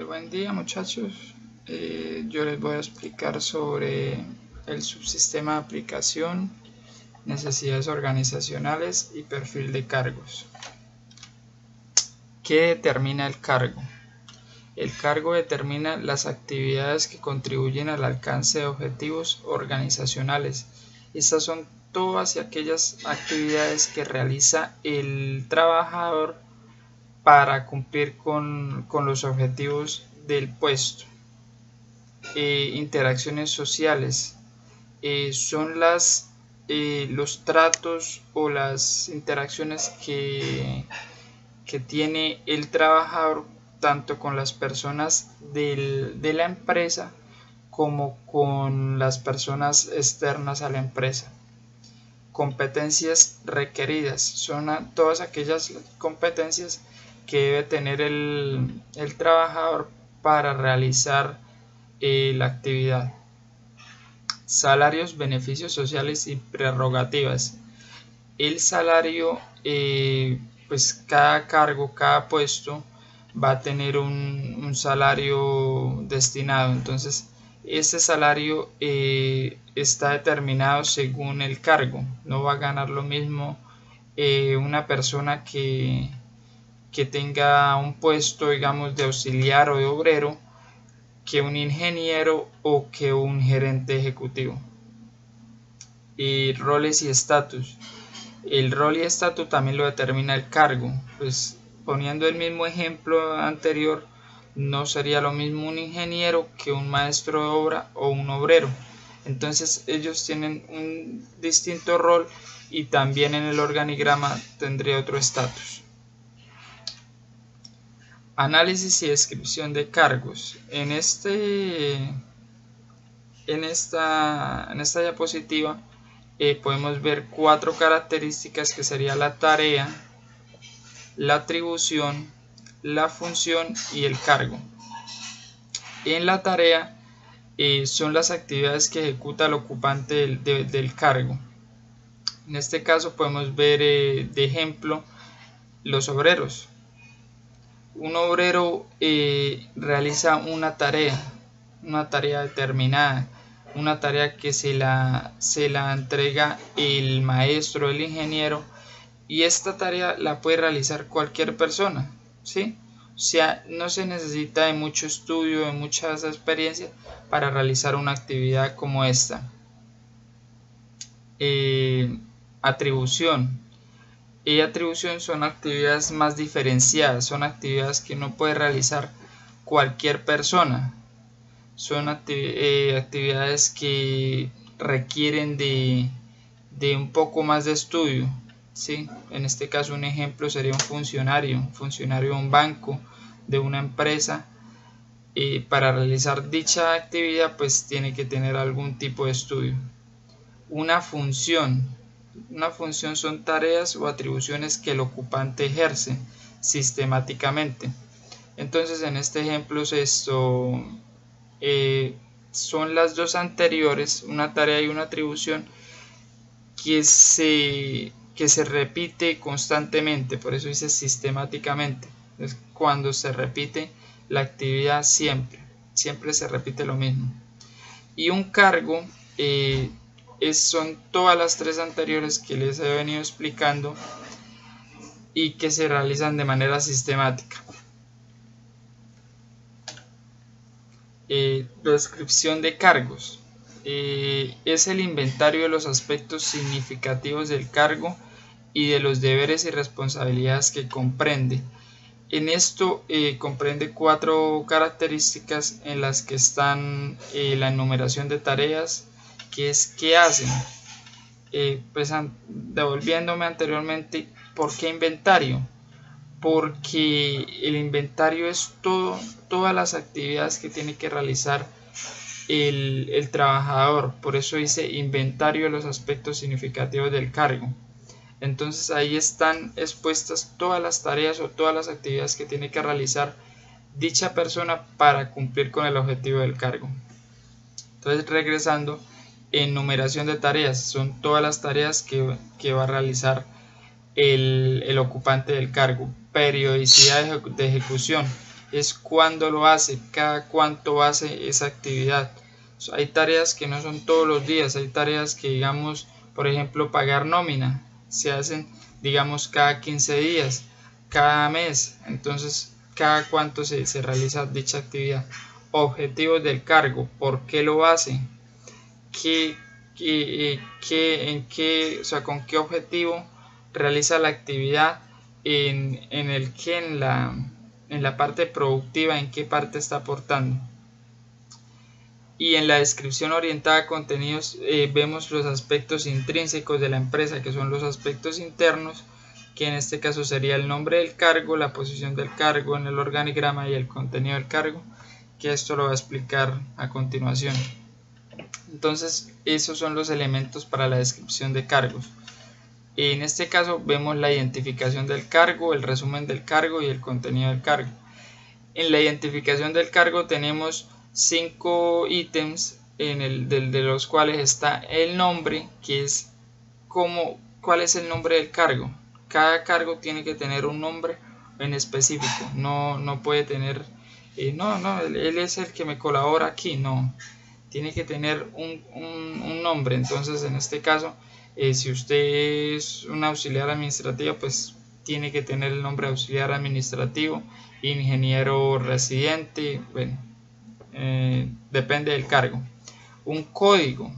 Buen día muchachos, yo les voy a explicar sobre el subsistema de aplicación, necesidades organizacionales y perfil de cargos. ¿Qué determina el cargo? El cargo determina las actividades que contribuyen al alcance de objetivos organizacionales. Estas son todas y aquellas actividades que realiza el trabajador para cumplir con los objetivos del puesto. Interacciones sociales son los tratos o las interacciones que tiene el trabajador tanto con las personas de la empresa como con las personas externas a la empresa. Competencias requeridas son todas aquellas competencias que debe tener el trabajador para realizar la actividad. Salarios, beneficios sociales y prerrogativas. El salario, pues cada cargo, cada puesto va a tener un salario destinado. Entonces, este salario está determinado según el cargo. No va a ganar lo mismo una persona que tenga un puesto, digamos, de auxiliar o de obrero, que un ingeniero o que un gerente ejecutivo. Y roles y estatus. El rol y estatus también lo determina el cargo. Pues poniendo el mismo ejemplo anterior, no sería lo mismo un ingeniero que un maestro de obra o un obrero. Entonces ellos tienen un distinto rol y también en el organigrama tendría otro estatus. Análisis y descripción de cargos. En esta diapositiva podemos ver 4 características que sería la tarea, la atribución, la función y el cargo. En la tarea son las actividades que ejecuta el ocupante del cargo. En este caso podemos ver de ejemplo los obreros. Un obrero realiza una tarea determinada, una tarea que se la entrega el maestro, el ingeniero, y esta tarea la puede realizar cualquier persona, ¿sí? O sea, no se necesita de mucho estudio, de mucha experiencia para realizar una actividad como esta. Atribución. Y atribución son actividades más diferenciadas, son actividades que no puede realizar cualquier persona, son actividades que requieren de un poco más de estudio, ¿sí? En este caso un ejemplo sería un funcionario de un banco, de una empresa. Para realizar dicha actividad pues tiene que tener algún tipo de estudio. Una función son tareas o atribuciones que el ocupante ejerce sistemáticamente. Entonces en este ejemplo son las dos anteriores, una tarea y una atribución que se repite constantemente, por eso dice sistemáticamente. Es cuando se repite la actividad siempre se repite lo mismo. Y un cargo son todas las 3 anteriores que les he venido explicando y que se realizan de manera sistemática. Descripción de cargos. Es el inventario de los aspectos significativos del cargo y de los deberes y responsabilidades que comprende. En esto comprende 4 características en las que están la enumeración de tareas, que es qué hacen. Pues devolviéndome anteriormente, ¿por qué inventario? Porque el inventario es todas las actividades que tiene que realizar el trabajador, por eso dice inventario de los aspectos significativos del cargo. Entonces ahí están expuestas todas las tareas o todas las actividades que tiene que realizar dicha persona para cumplir con el objetivo del cargo. Entonces, regresando, enumeración de tareas son todas las tareas que va a realizar el ocupante del cargo. Periodicidad de ejecución es cuándo lo hace, cada cuánto hace esa actividad. Hay tareas que no son todos los días, hay tareas que, digamos, por ejemplo, pagar nómina, se hacen, digamos, cada 15 días, cada mes, entonces cada cuánto se realiza dicha actividad. Objetivos del cargo, ¿por qué lo hace? ¿Con qué objetivo realiza la actividad? En la parte productiva, en qué parte está aportando. Y en la descripción orientada a contenidos vemos los aspectos intrínsecos de la empresa, que son los aspectos internos, que en este caso sería el nombre del cargo, la posición del cargo en el organigrama y el contenido del cargo, que esto lo va a explicar a continuación. Entonces, esos son los elementos para la descripción de cargos. En este caso vemos la identificación del cargo, el resumen del cargo y el contenido del cargo. En la identificación del cargo tenemos 5 ítems de los cuales está el nombre, que es cuál es el nombre del cargo. Cada cargo tiene que tener un nombre en específico, no puede tener, él es el que me colabora aquí, no, tiene que tener un nombre. Entonces en este caso, si usted es un auxiliar administrativo, pues tiene que tener el nombre de auxiliar administrativo, ingeniero residente, bueno, depende del cargo. Un código,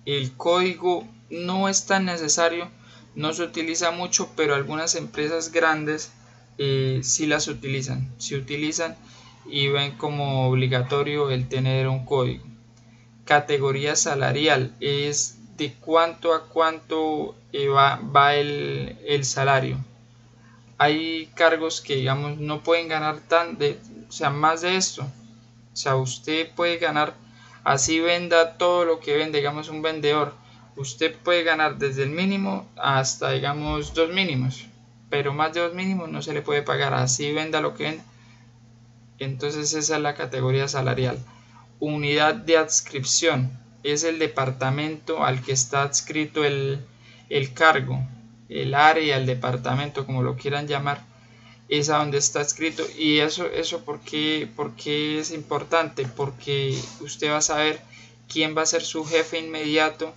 el código no es tan necesario, no se utiliza mucho, pero algunas empresas grandes sí las utilizan, y ven como obligatorio el tener un código. Categoría salarial es de cuánto a cuánto va el salario. Hay cargos que, digamos, no pueden ganar más de esto. O sea, usted puede ganar, así venda todo lo que vende, digamos un vendedor, usted puede ganar desde el mínimo hasta, digamos, 2 mínimos, pero más de 2 mínimos no se le puede pagar, así venda lo que venda. Entonces esa es la categoría salarial. Unidad de adscripción es el departamento al que está adscrito el cargo, el área, el departamento, como lo quieran llamar, es a donde está adscrito. Y eso ¿por qué es importante? Porque usted va a saber quién va a ser su jefe inmediato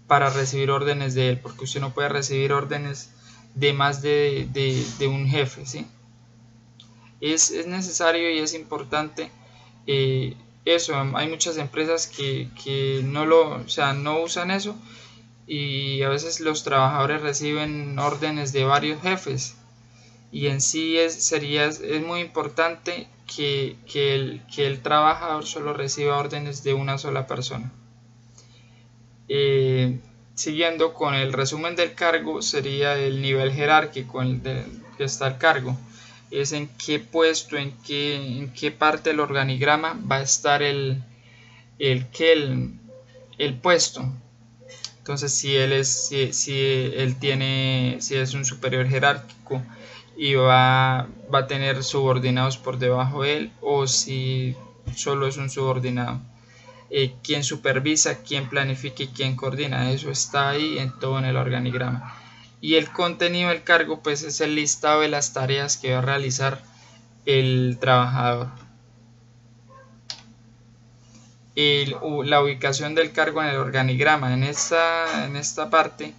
para recibir órdenes de él, porque usted no puede recibir órdenes de más de un jefe, ¿sí? Es necesario y es importante eso. Hay muchas empresas que no usan eso, y a veces los trabajadores reciben órdenes de varios jefes, y en sí es muy importante que el trabajador solo reciba órdenes de una sola persona. Siguiendo con el resumen del cargo, sería el nivel jerárquico en el que está el cargo. Es en qué puesto, en qué parte del organigrama va a estar el puesto. Entonces, si es un superior jerárquico y va a tener subordinados por debajo de él, o si solo es un subordinado. Quién supervisa, quién planifica y quién coordina, eso está ahí en todo en el organigrama. Y el contenido del cargo, pues, es el listado de las tareas que va a realizar el trabajador. La ubicación del cargo en el organigrama. En esta parte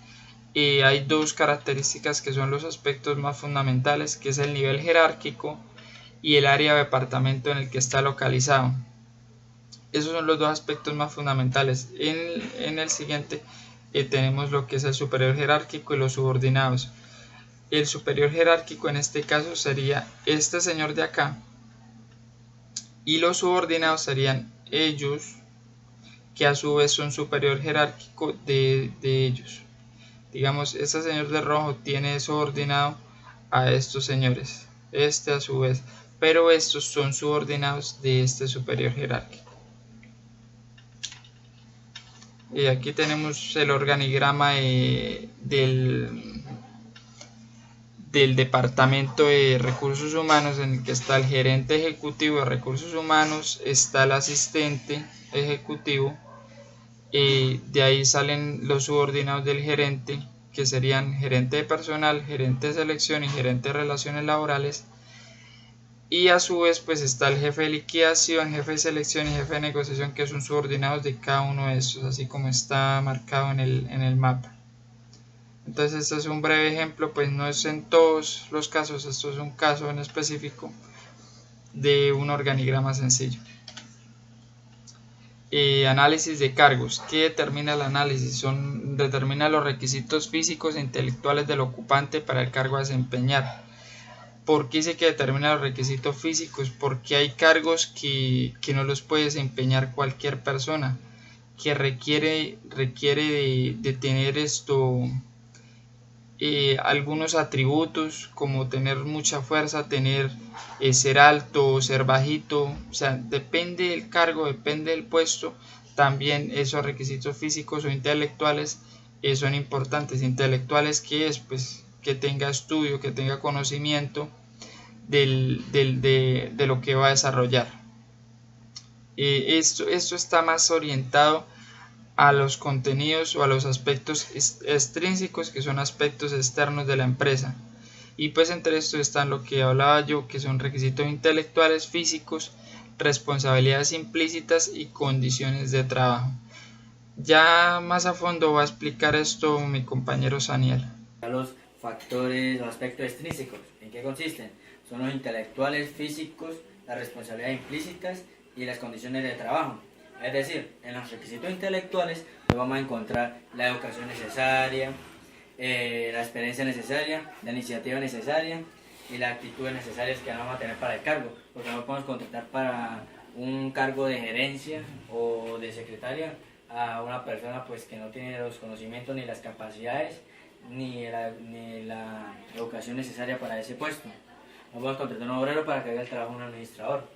hay 2 características que son los aspectos más fundamentales, que es el nivel jerárquico y el área o departamento en el que está localizado. Esos son los 2 aspectos más fundamentales. En el siguiente tenemos lo que es el superior jerárquico y los subordinados. El superior jerárquico en este caso sería este señor de acá, y los subordinados serían ellos, que a su vez son superior jerárquico de ellos. Digamos, este señor de rojo tiene subordinado a estos señores, este a su vez, pero estos son subordinados de este superior jerárquico. Y aquí tenemos el organigrama del departamento de recursos humanos, en el que está el gerente ejecutivo de recursos humanos, está el asistente ejecutivo, de ahí salen los subordinados del gerente, que serían gerente de personal, gerente de selección y gerente de relaciones laborales. y a su vez pues está el jefe de liquidación, jefe de selección y jefe de negociación, que son subordinados de cada uno de estos, así como está marcado en el mapa. Entonces esto es un breve ejemplo, pues no es en todos los casos, esto es un caso en específico de un organigrama sencillo. Análisis de cargos. ¿Qué determina el análisis? Determina los requisitos físicos e intelectuales del ocupante para el cargo a desempeñar. ¿Por qué dice que determina los requisitos físicos? Porque hay cargos que no los puede desempeñar cualquier persona, que requiere de tener algunos atributos, como tener mucha fuerza, ser alto, ser bajito. O sea, depende del cargo, depende del puesto. También esos requisitos físicos o intelectuales son importantes. Intelectuales, ¿qué es? Pues que tenga estudio, que tenga conocimiento de lo que va a desarrollar. Esto está más orientado a los contenidos o a los aspectos extrínsecos, que son aspectos externos de la empresa. Y pues entre estos están lo que hablaba yo, que son requisitos intelectuales, físicos, responsabilidades implícitas y condiciones de trabajo. Ya más a fondo va a explicar esto mi compañero Saniel. Los factores o aspectos extrínsecos, ¿en qué consisten? Son los intelectuales, físicos, las responsabilidades implícitas y las condiciones de trabajo. Es decir, en los requisitos intelectuales vamos a encontrar la educación necesaria, la experiencia necesaria, la iniciativa necesaria y las actitudes necesarias que vamos a tener para el cargo, porque no podemos contratar para un cargo de gerencia o de secretaria a una persona pues que no tiene los conocimientos ni las capacidades ni la educación necesaria para ese puesto. No podemos contratar a un obrero para que haga el trabajo de un administrador.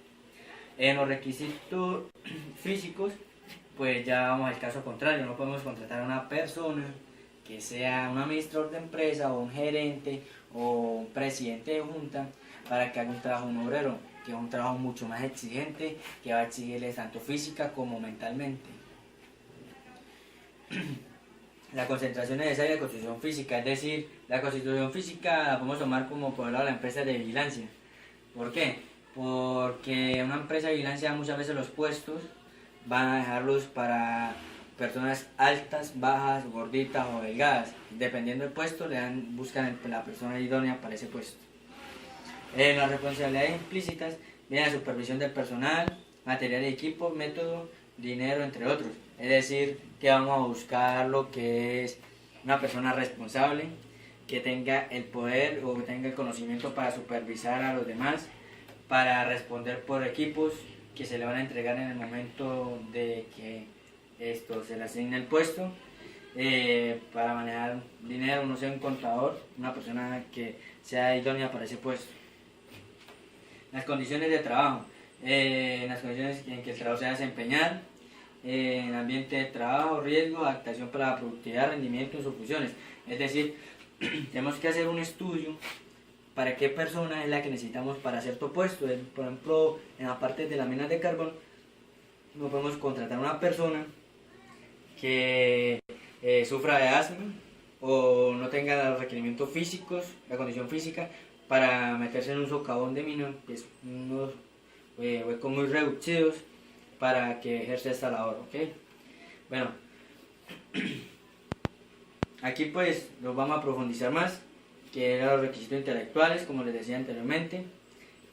En los requisitos físicos, pues ya vamos al caso contrario, no podemos contratar a una persona que sea un administrador de empresa o un gerente o un presidente de junta para que haga un trabajo de un obrero, que es un trabajo mucho más exigente, que va a exigirle tanto física como mentalmente. La concentración necesaria de constitución física, es decir, la constitución física la podemos tomar como por el lado de la empresa de vigilancia. ¿Por qué? Porque una empresa de vigilancia muchas veces los puestos van a dejarlos para personas altas, bajas, gorditas o delgadas. Dependiendo del puesto, buscan la persona idónea para ese puesto. Las responsabilidades implícitas vienen la supervisión del personal, material y equipo, método, dinero, entre otros. Es decir, que vamos a buscar lo que es una persona responsable, que tenga el poder o que tenga el conocimiento para supervisar a los demás, para responder por equipos que se le van a entregar en el momento de que se le asigne el puesto, para manejar dinero, no sea un contador, una persona que sea idónea para ese puesto. Las condiciones de trabajo, las condiciones en que el trabajo se va a desempeñar, en ambiente de trabajo, riesgo, adaptación para la productividad, rendimiento y sus funciones. Es decir, tenemos que hacer un estudio para qué persona es la que necesitamos para cierto puesto. Por ejemplo, en la parte de las minas de carbón, no podemos contratar a una persona que sufra de asma o no tenga los requerimientos físicos, la condición física, para meterse en un socavón de mina, pues unos huecos muy reducidos para que ejerza esta labor, ¿ok? Bueno, aquí pues nos vamos a profundizar más, que eran los requisitos intelectuales, como les decía anteriormente,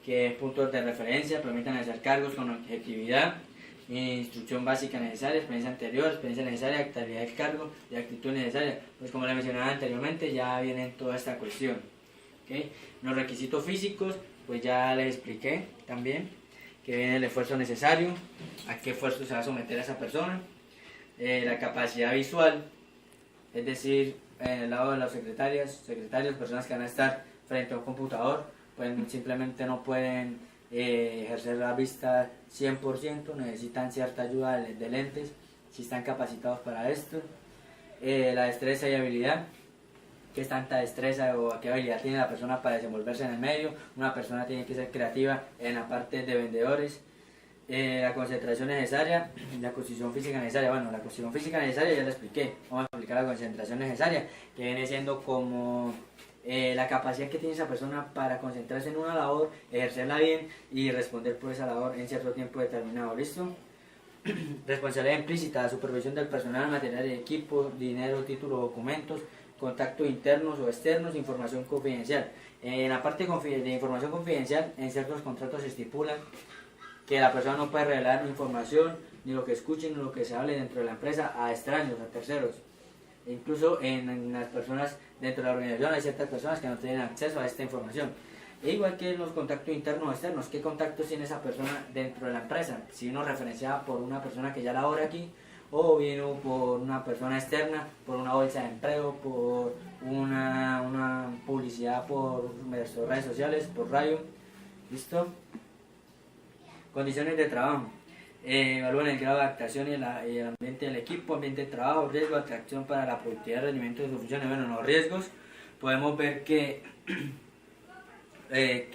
que puntos de referencia permitan hacer cargos con objetividad, instrucción básica necesaria, experiencia anterior, experiencia necesaria, actividad del cargo y actitud necesaria. Pues como les mencionaba anteriormente, ya viene toda esta cuestión. ¿Okay? Los requisitos físicos, pues ya les expliqué también, que viene el esfuerzo necesario, a qué esfuerzo se va a someter a esa persona, la capacidad visual, es decir, en el lado de las secretarias, personas que van a estar frente a un computador, pues simplemente no pueden ejercer la vista 100%, necesitan cierta ayuda de lentes, si están capacitados para esto. La destreza y habilidad, qué tanta destreza o qué habilidad tiene la persona para desenvolverse en el medio. Una persona tiene que ser creativa en la parte de vendedores. La concentración necesaria, la constitución física necesaria. Bueno, la constitución física necesaria ya la expliqué. Vamos a explicar la concentración necesaria, que viene siendo como la capacidad que tiene esa persona para concentrarse en una labor, ejercerla bien y responder por esa labor en cierto tiempo determinado. ¿Listo? Responsabilidad implícita, la supervisión del personal, material de equipo, dinero, títulos, documentos, contactos internos o externos, información confidencial. En la parte de información confidencial, en ciertos contratos se estipula que la persona no puede revelar información, ni lo que escuche, ni lo que se hable dentro de la empresa a extraños, a terceros. Incluso en las personas dentro de la organización hay ciertas personas que no tienen acceso a esta información. E igual que los contactos internos o externos, ¿qué contactos tiene esa persona dentro de la empresa? Si vino referenciada por una persona que ya labora aquí, o vino por una persona externa, por una bolsa de empleo, por una publicidad por redes sociales, por radio. ¿Listo? Condiciones de trabajo. Evalúan el grado de adaptación y el ambiente del equipo, ambiente de trabajo, riesgo, atracción para la productividad, rendimiento de sus funciones. Bueno, los riesgos, podemos ver que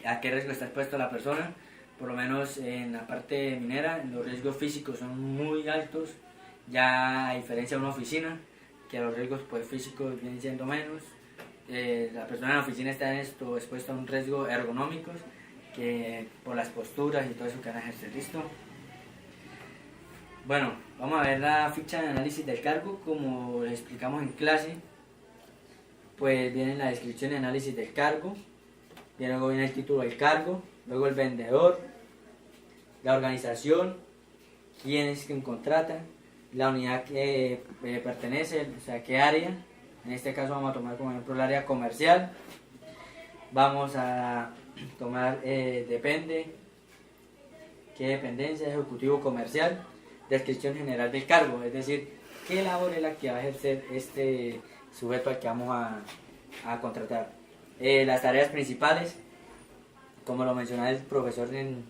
a qué riesgo está expuesto la persona. Por lo menos en la parte minera, los riesgos físicos son muy altos, ya a diferencia de una oficina, que los riesgos pues, físicos vienen siendo menos. La persona en la oficina está expuesta a un riesgo ergonómico, que por las posturas y todo eso que van a ejercer. ¿Listo? Bueno, vamos a ver la ficha de análisis del cargo. Como les explicamos en clase, pues viene la descripción y análisis del cargo, y luego viene el título del cargo, luego el vendedor, la organización, quién es quien contrata, la unidad que pertenece, o sea, qué área. En este caso vamos a tomar como ejemplo el área comercial. Vamos a tomar depende, qué dependencia, ejecutivo comercial, descripción general del cargo, es decir, qué labor es la que va a ejercer este sujeto al que vamos a contratar. Las tareas principales, como lo mencionaba el profesor en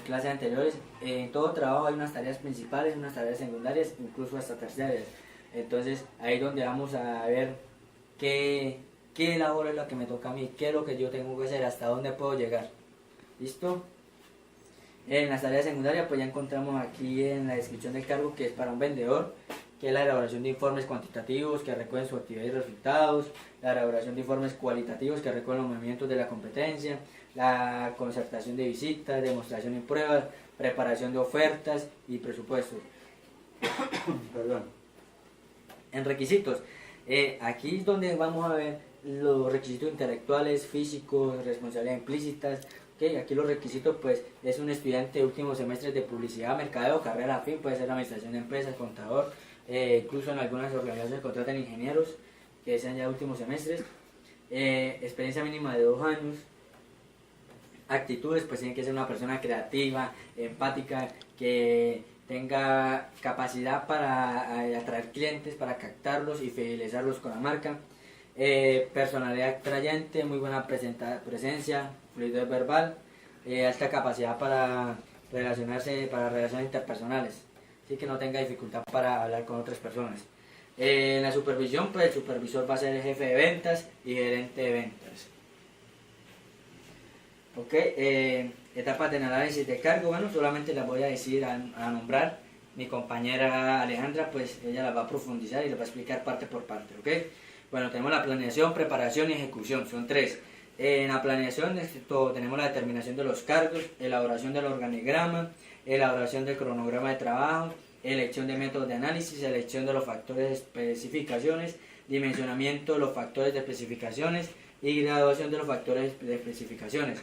clases anteriores, en todo trabajo hay unas tareas principales, unas tareas secundarias, incluso hasta terciarias. Entonces ahí es donde vamos a ver qué labor es la que me toca a mí, qué es lo que yo tengo que hacer, hasta dónde puedo llegar. ¿Listo? En las tareas secundarias pues ya encontramos aquí en la descripción del cargo que es para un vendedor, que es la elaboración de informes cuantitativos que recuerden su actividad y resultados, la elaboración de informes cualitativos que recuerden los movimientos de la competencia, la concertación de visitas, demostración y pruebas, preparación de ofertas y presupuestos. Perdón. En requisitos, aquí es donde vamos a ver los requisitos intelectuales, físicos, responsabilidades implícitas. Okay, aquí los requisitos pues es un estudiante de últimos semestres de publicidad, mercadeo, carrera afín, puede ser administración de empresas, contador, incluso en algunas organizaciones contratan ingenieros que sean ya últimos semestres. Experiencia mínima de 2 años. Actitudes, pues tiene que ser una persona creativa, empática, que tenga capacidad para atraer clientes, para captarlos y fidelizarlos con la marca. Personalidad atrayente, muy buena presencia, fluidez verbal, alta capacidad para relacionarse, para relaciones interpersonales, así que no tenga dificultad para hablar con otras personas. En la supervisión, pues el supervisor va a ser el jefe de ventas y gerente de ventas. Ok, etapas de análisis de cargo, bueno, solamente las voy a decir a nombrar. Mi compañera Alejandra, pues ella las va a profundizar y les va a explicar parte por parte, ok. Bueno, tenemos la planeación, preparación y ejecución, son 3. En la planeación tenemos la determinación de los cargos, elaboración del organigrama, elaboración del cronograma de trabajo, elección de métodos de análisis, elección de los factores de especificaciones, dimensionamiento de los factores de especificaciones y graduación de los factores de especificaciones.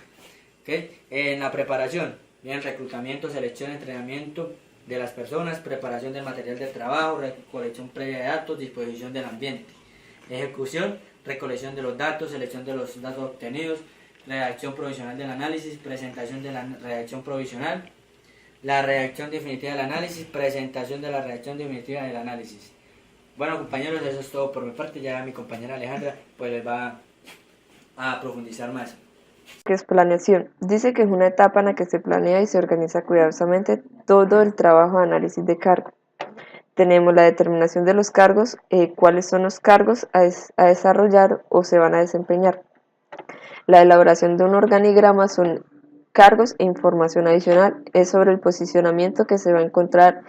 ¿Okay? En la preparación, bien, reclutamiento, selección, entrenamiento de las personas, preparación del material de trabajo, recolección previa de datos, disposición del ambiente. Ejecución, recolección de los datos, selección de los datos obtenidos, redacción provisional del análisis, presentación de la redacción provisional, la redacción definitiva del análisis, presentación de la redacción definitiva del análisis. Bueno, compañeros, eso es todo por mi parte. Ya mi compañera Alejandra pues les va a profundizar más. ¿Qué es planeación? Dice que es una etapa en la que se planea y se organiza cuidadosamente todo el trabajo de análisis de cargo. Tenemos la determinación de los cargos, cuáles son los cargos a desarrollar o se van a desempeñar. La elaboración de un organigrama son cargos e información adicional, es sobre el posicionamiento que se va a encontrar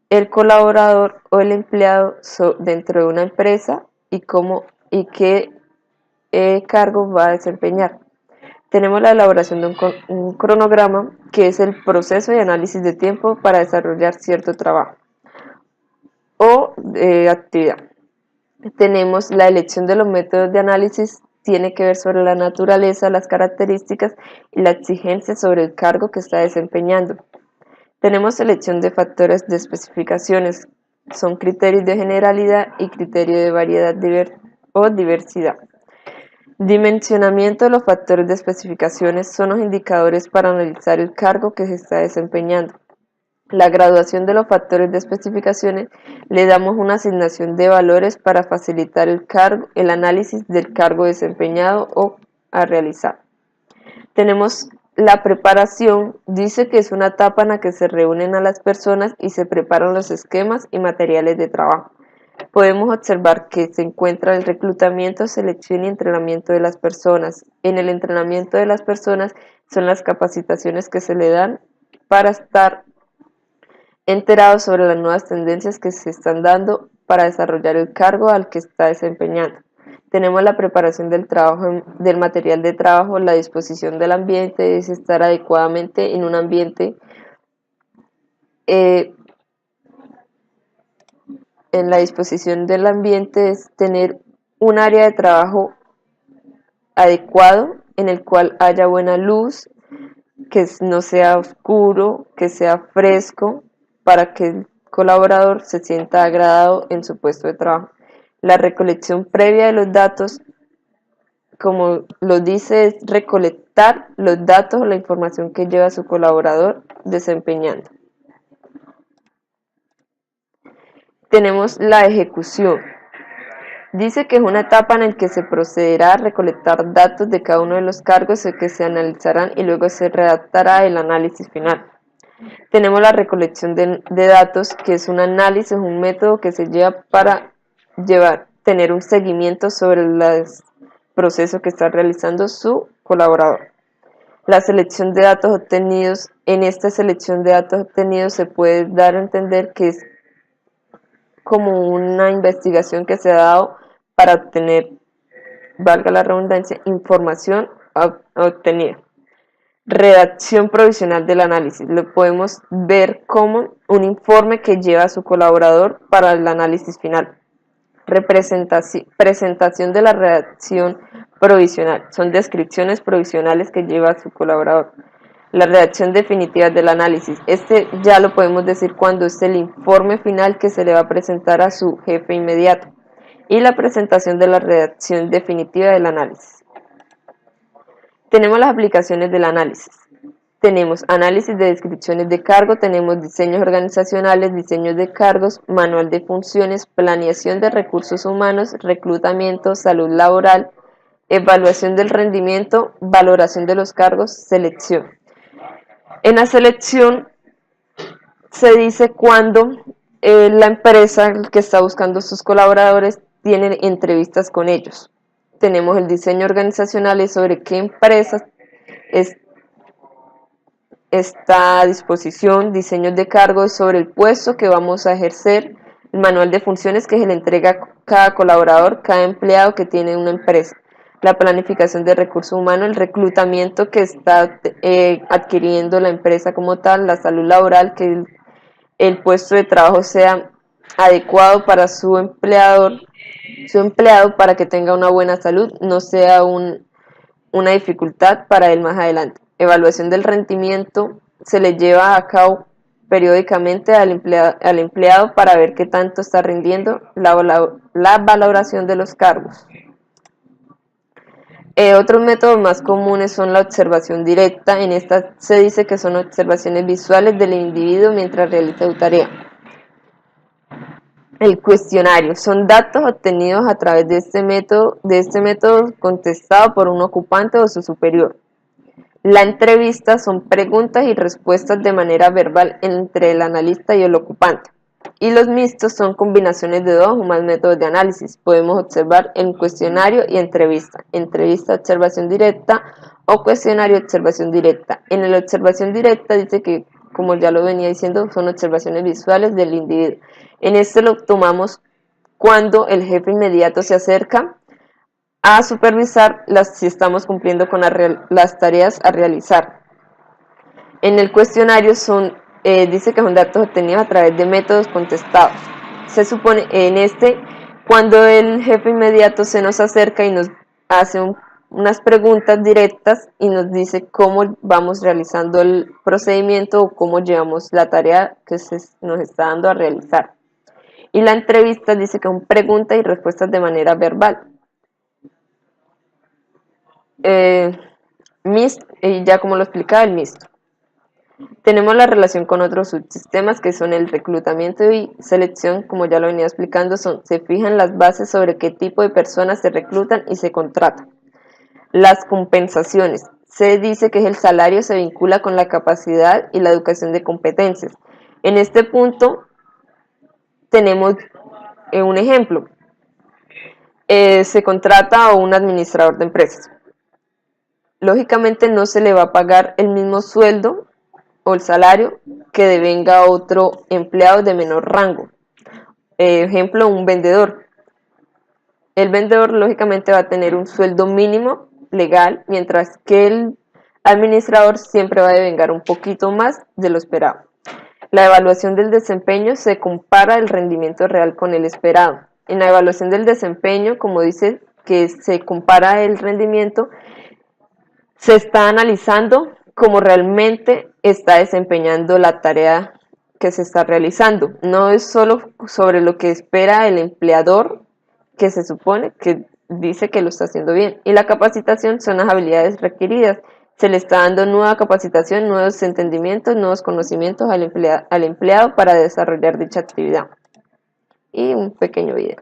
el colaborador o el empleado dentro de una empresa y qué cargo va a desempeñar. Tenemos la elaboración de un cronograma, que es el proceso de análisis de tiempo para desarrollar cierto trabajo o actividad. Tenemos la elección de los métodos de análisis, tiene que ver sobre la naturaleza, las características y la exigencia sobre el cargo que está desempeñando. Tenemos selección de factores de especificaciones, son criterios de generalidad y criterio de variedad o diversidad. Dimensionamiento de los factores de especificaciones son los indicadores para analizar el cargo que se está desempeñando. La graduación de los factores de especificaciones le damos una asignación de valores para facilitar el análisis del cargo desempeñado o a realizar. Tenemos la preparación, dice que es una etapa en la que se reúnen a las personas y se preparan los esquemas y materiales de trabajo. Podemos observar que se encuentra el reclutamiento, selección y entrenamiento de las personas. En el entrenamiento de las personas son las capacitaciones que se le dan para estar enterados sobre las nuevas tendencias que se están dando para desarrollar el cargo al que está desempeñando. Tenemos la preparación del trabajo, del material de trabajo, la disposición del ambiente, es estar adecuadamente en un ambiente en la disposición del ambiente es tener un área de trabajo adecuado en el cual haya buena luz, que no sea oscuro, que sea fresco, para que el colaborador se sienta agradado en su puesto de trabajo. La recolección previa de los datos, como lo dice, es recolectar los datos o la información que lleva su colaborador desempeñando. Tenemos la ejecución. Dice que es una etapa en la que se procederá a recolectar datos de cada uno de los cargos que se analizarán y luego se redactará el análisis final. Tenemos la recolección de datos, que es un análisis, un método que se lleva para tener un seguimiento sobre el proceso que está realizando su colaborador. La selección de datos obtenidos, en esta selección de datos obtenidos se puede dar a entender que es como una investigación que se ha dado para obtener, valga la redundancia, información obtenida. Redacción provisional del análisis. Lo podemos ver como un informe que lleva a su colaborador para el análisis final. Presentación de la redacción provisional. Son descripciones provisionales que lleva a su colaborador. La redacción definitiva del análisis. Este ya lo podemos decir cuando es el informe final que se le va a presentar a su jefe inmediato. Y la presentación de la redacción definitiva del análisis. Tenemos las aplicaciones del análisis. Tenemos análisis de descripciones de cargo, tenemos diseños organizacionales, diseños de cargos, manual de funciones, planeación de recursos humanos, reclutamiento, salud laboral, evaluación del rendimiento, valoración de los cargos, selección. En la selección se dice cuando la empresa que está buscando sus colaboradores tiene entrevistas con ellos. Tenemos el diseño organizacional, es sobre qué empresas está a disposición, diseños de cargo sobre el puesto que vamos a ejercer, el manual de funciones que se le entrega a cada colaborador, cada empleado que tiene una empresa, la planificación de recursos humanos, el reclutamiento que está adquiriendo la empresa como tal, la salud laboral, que el puesto de trabajo sea adecuado para su empleado para que tenga una buena salud, no sea una dificultad para él más adelante. Evaluación del rendimiento se le lleva a cabo periódicamente al empleado para ver qué tanto está rindiendo, la valoración de los cargos. Otros métodos más comunes son la observación directa. En esta se dice que son observaciones visuales del individuo mientras realiza su tarea. El cuestionario son datos obtenidos a través de este método contestado por un ocupante o su superior. La entrevista son preguntas y respuestas de manera verbal entre el analista y el ocupante. Y los mixtos son combinaciones de dos o más métodos de análisis. Podemos observar en cuestionario y entrevista. Entrevista, observación directa o cuestionario, observación directa. En la observación directa dice que, como ya lo venía diciendo, son observaciones visuales del individuo. En este lo tomamos cuando el jefe inmediato se acerca a supervisar si estamos cumpliendo con las tareas a realizar. En el cuestionario dice que son datos obtenidos a través de métodos contestados. Se supone cuando el jefe inmediato se nos acerca y nos hace unas preguntas directas y nos dice cómo vamos realizando el procedimiento o cómo llevamos la tarea que nos está dando a realizar. Y la entrevista dice que son preguntas y respuestas de manera verbal. Y ya como lo explicaba, el mixto. Tenemos la relación con otros subsistemas que son el reclutamiento y selección, como ya lo venía explicando, se fijan las bases sobre qué tipo de personas se reclutan y se contratan. Las compensaciones. Se dice que el salario se vincula con la capacidad y la educación de competencias. En este punto tenemos un ejemplo. Se contrata a un administrador de empresas. Lógicamente no se le va a pagar el mismo sueldo o el salario que devenga otro empleado de menor rango. Ejemplo, un vendedor. El vendedor lógicamente va a tener un sueldo mínimo legal, mientras que el administrador siempre va a devengar un poquito más de lo esperado. La evaluación del desempeño se compara el rendimiento real con el esperado. En la evaluación del desempeño, como dice que se compara el rendimiento, se está analizando cómo realmente está desempeñando la tarea que se está realizando. No es solo sobre lo que espera el empleador, que se supone que dice que lo está haciendo bien. Y la capacitación son las habilidades requeridas. Se le está dando nueva capacitación, nuevos entendimientos, nuevos conocimientos al empleado para desarrollar dicha actividad. Y un pequeño video.